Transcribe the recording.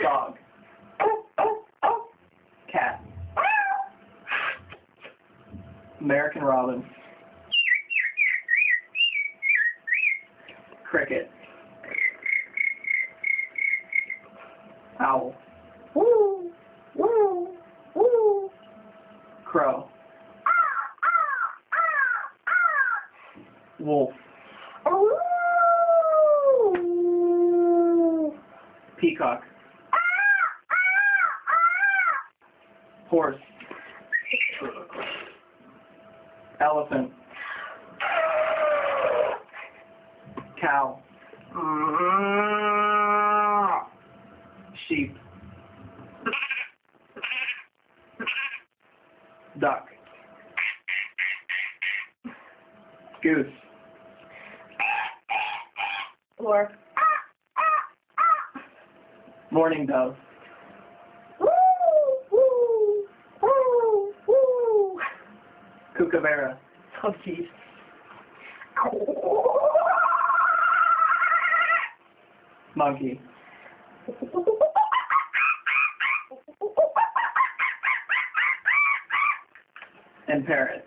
Dog. Cat. American robin. Cricket. Owl. Woo! Woo! Woo! Crow. Wolf. Peacock. Horse. Elephant. Cow. Sheep. Duck. Goose. Or Morning dove. Kookaburra. oh jeez. Monkey. And parrot.